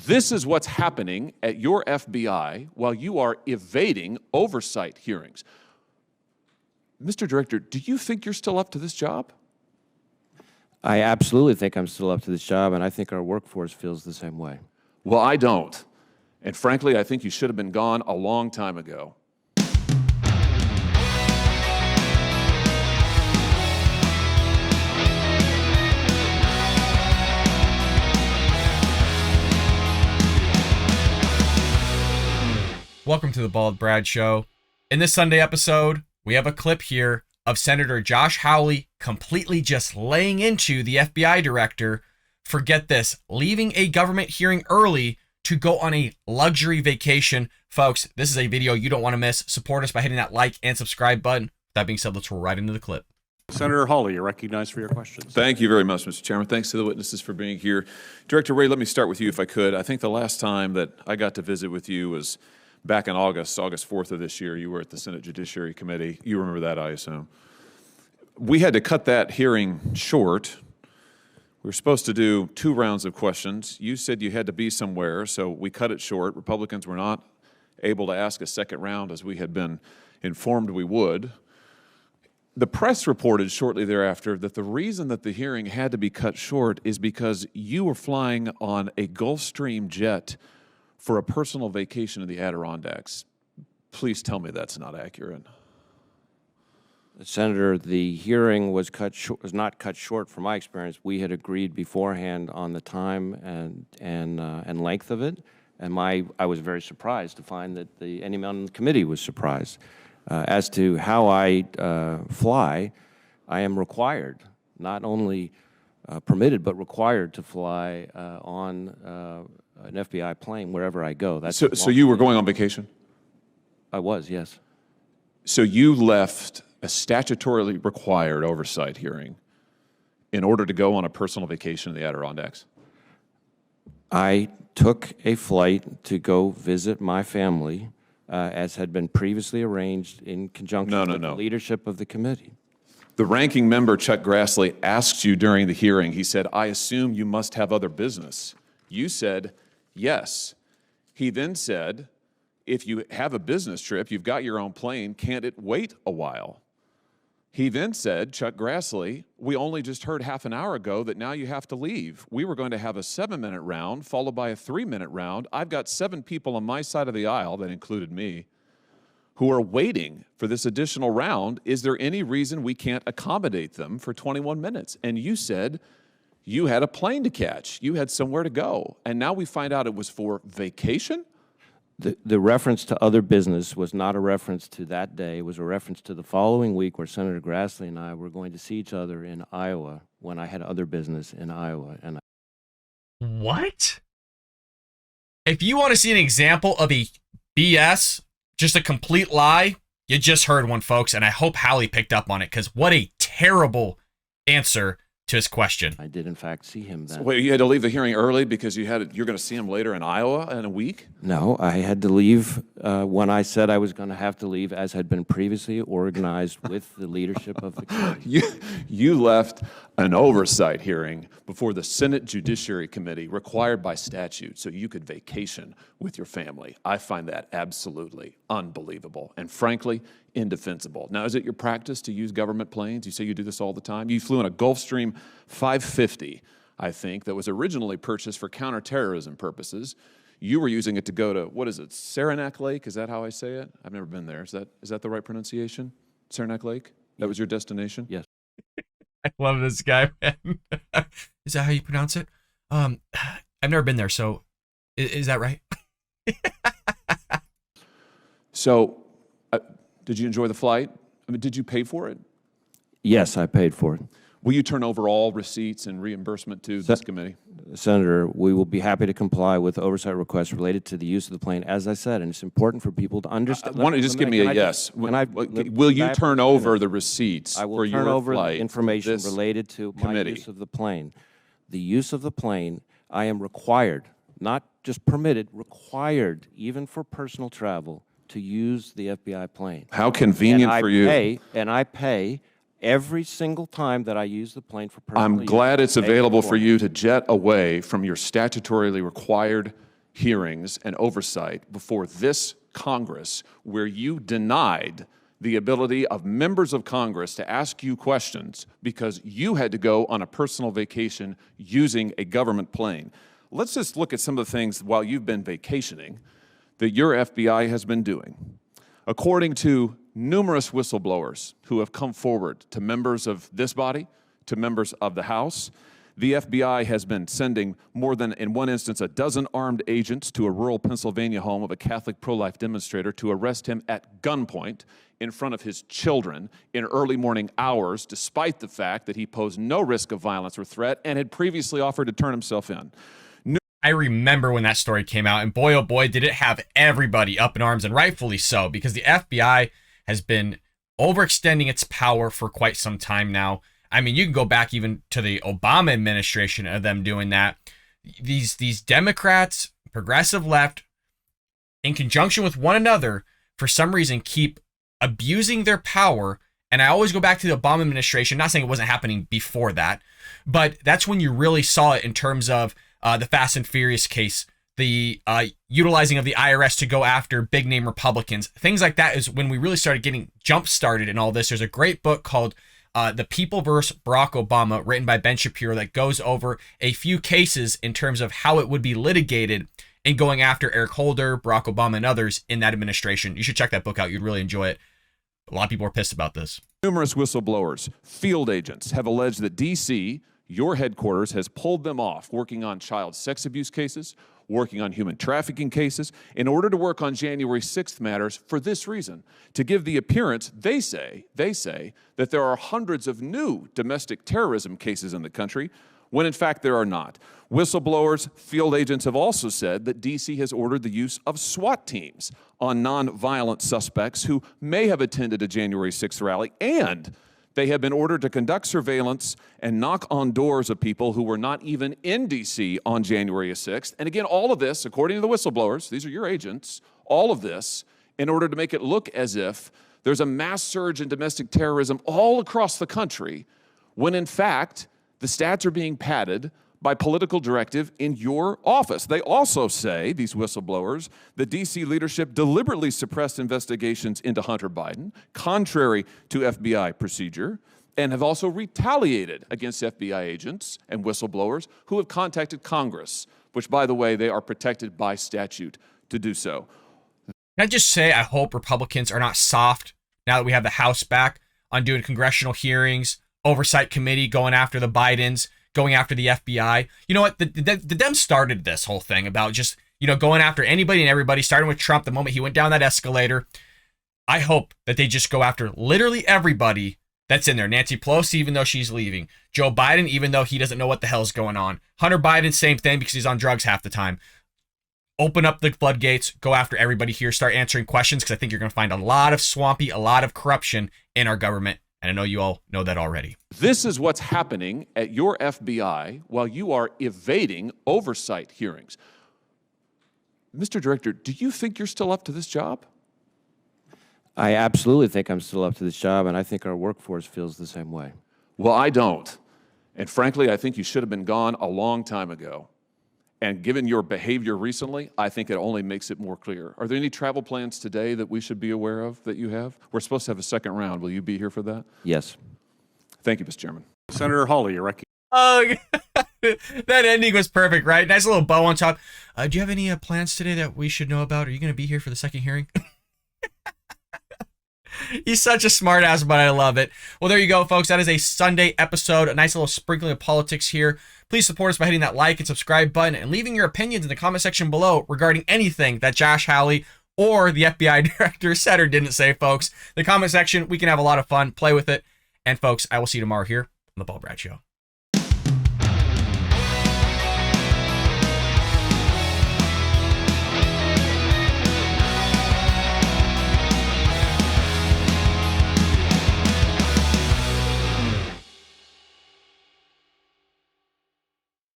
This is what's happening at your FBI while you are evading oversight hearings. Mr. Director, do you think you're still up to this job? I absolutely think I'm still up to this job, and I think our workforce feels the same way. Well, I don't. And frankly, I think you should have been gone a long time ago. Welcome to the Bald Brad Show. In this Sunday episode, we have a clip here of Senator Josh Hawley completely just laying into the FBI director for, get this, leaving a government hearing early to go on a luxury vacation. Folks, this is a video you don't want to miss. Support us by hitting that like and subscribe button. That being said, let's roll right into the clip. Senator Hawley, you're recognized for your questions. Thank you very much, Mr. Chairman. Thanks to the witnesses for being here. Director Wray, let me start with you if I could. I think the last time that I got to visit with you was back in August 4th of this year. You were at the Senate Judiciary Committee. You remember that, I assume. We had to cut that hearing short. We were supposed to do 2 rounds of questions. You said you had to be somewhere, so we cut it short. Republicans were not able to ask a second round as we had been informed we would. The press reported shortly thereafter that the reason that the hearing had to be cut short is because you were flying on a Gulfstream jet for a personal vacation in the Adirondacks. Please tell me that's not accurate. Senator, the hearing was not cut short from my experience. We had agreed beforehand on the time and length of it, and I was very surprised to find that anyone in the committee was surprised. As to how I fly, I am required, not only permitted, but required to fly on an FBI plane wherever I go. That's so you were going on vacation? I was, yes. So you left a statutorily required oversight hearing in order to go on a personal vacation in the Adirondacks? I took a flight to go visit my family, as had been previously arranged in conjunction with the leadership of the committee. The ranking member, Chuck Grassley, asked you during the hearing, he said, "I assume you must have other business." You said, yes. He then said, if you have a business trip, you've got your own plane, can't it wait a while? He then said, Chuck Grassley, we only just heard half an hour ago that now you have to leave. We were going to have a 7-minute round followed by a 3-minute round. I've got 7 people on my side of the aisle, that included me, who are waiting for this additional round. Is there any reason we can't accommodate them for 21 minutes? And you said you had a plane to catch. You had somewhere to go. And now we find out it was for vacation? The reference to other business was not a reference to that day. It was a reference to the following week where Senator Grassley and I were going to see each other in Iowa when I had other business in Iowa. What? If you want to see an example of a BS, just a complete lie, you just heard one, folks, and I hope Hawley picked up on it, because what a terrible answer to his question. I did, in fact, see him then. So wait, you had to leave the hearing early because you're going to see him later in Iowa in a week? No, I had to leave when I said I was going to have to leave, as had been previously organized with the leadership of the committee. You left an oversight hearing before the Senate Judiciary Committee required by statute so you could vacation with your family. I find that absolutely unbelievable and, frankly, indefensible. Now, is it your practice to use government planes? You say you do this all the time. You flew in a Gulfstream 550, I think, that was originally purchased for counterterrorism purposes. You were using it to go to, what is it, Saranac Lake? Is that how I say it? I've never been there. Is that the right pronunciation? Saranac Lake? That was your destination? Yes. I love this guy, man. Is that how you pronounce it? I've never been there, so is that right? So, did you enjoy the flight? I mean, did you pay for it? Yes, I paid for it. Will you turn over all receipts and reimbursement to this committee? Senator, we will be happy to comply with oversight requests related to the use of the plane, as I said, and it's important for people to understand. Why don't you just give me a yes? Will you turn over the receipts for your flight? I will turn over the information related to my committee. use of the plane. The use of the plane, I am required, not just permitted, required, even for personal travel, to use the FBI plane. How convenient for you. And I pay every single time that I use the plane for personal use. I'm glad it's available for you to jet away from your statutorily required hearings and oversight before this Congress where you denied the ability of members of Congress to ask you questions because you had to go on a personal vacation using a government plane. Let's just look at some of the things while you've been vacationing that your FBI has been doing. According to numerous whistleblowers who have come forward to members of this body, to members of the House, the FBI has been sending more than, in one instance, a dozen armed agents to a rural Pennsylvania home of a Catholic pro-life demonstrator to arrest him at gunpoint in front of his children in early morning hours, despite the fact that he posed no risk of violence or threat and had previously offered to turn himself in. I remember when that story came out, and boy, oh boy, did it have everybody up in arms, and rightfully so, because the FBI has been overextending its power for quite some time now. I mean, you can go back even to the Obama administration of them doing that. These Democrats, progressive left, in conjunction with one another, for some reason, keep abusing their power. And I always go back to the Obama administration, not saying it wasn't happening before that, but that's when you really saw it in terms of the Fast and Furious case, the utilizing of the IRS to go after big name Republicans. Things like that is when we really started getting jump started in all this. There's a great book called The People vs. Barack Obama, written by Ben Shapiro, that goes over a few cases in terms of how it would be litigated in going after Eric Holder, Barack Obama, and others in that administration. You should check that book out. You'd really enjoy it. A lot of people are pissed about this. Numerous whistleblowers, field agents, have alleged that D.C., your headquarters, has pulled them off working on child sex abuse cases, working on human trafficking cases, in order to work on January 6th matters for this reason, to give the appearance, they say, that there are hundreds of new domestic terrorism cases in the country, when in fact there are not. Whistleblowers, field agents have also said that D.C. has ordered the use of SWAT teams on nonviolent suspects who may have attended a January 6th rally, and they have been ordered to conduct surveillance and knock on doors of people who were not even in D.C. on January 6th. And again, all of this, according to the whistleblowers, these are your agents, all of this in order to make it look as if there's a mass surge in domestic terrorism all across the country, when in fact, the stats are being padded by political directive in your office. They also say, these whistleblowers, the D.C. leadership deliberately suppressed investigations into Hunter Biden, contrary to FBI procedure, and have also retaliated against FBI agents and whistleblowers who have contacted Congress, which, by the way, they are protected by statute to do so. Can I just say, I hope Republicans are not soft now that we have the House back on doing congressional hearings, oversight committee going after the Bidens, going after the FBI. You know what? The Dems started this whole thing about just, going after anybody and everybody, starting with Trump the moment he went down that escalator. I hope that they just go after literally everybody that's in there. Nancy Pelosi, even though she's leaving. Joe Biden, even though he doesn't know what the hell's going on. Hunter Biden, same thing, because he's on drugs half the time. Open up the floodgates, go after everybody here, start answering questions, because I think you're going to find a lot of swampy, a lot of corruption in our government. And I know you all know that already. This is what's happening at your FBI while you are evading oversight hearings. Mr. Director, do you think you're still up to this job? I absolutely think I'm still up to this job, and I think our workforce feels the same way. Well, I don't. And frankly, I think you should have been gone a long time ago. And given your behavior recently, I think it only makes it more clear. Are there any travel plans today that we should be aware of that you have? We're supposed to have a second round. Will you be here for that? Yes. Thank you, Mr. Chairman. Senator Hawley, you're recognized. Oh, that ending was perfect, right? Nice little bow on top. Do you have any plans today that we should know about? Are you going to be here for the second hearing? He's such a smart ass, but I love it. Well, there you go, folks. That is a Sunday episode. A nice little sprinkling of politics here. Please support us by hitting that like and subscribe button and leaving your opinions in the comment section below regarding anything that Josh Hawley or the FBI director said or didn't say, folks. The comment section, we can have a lot of fun, play with it. And folks, I will see you tomorrow here on The Paul Brad Show.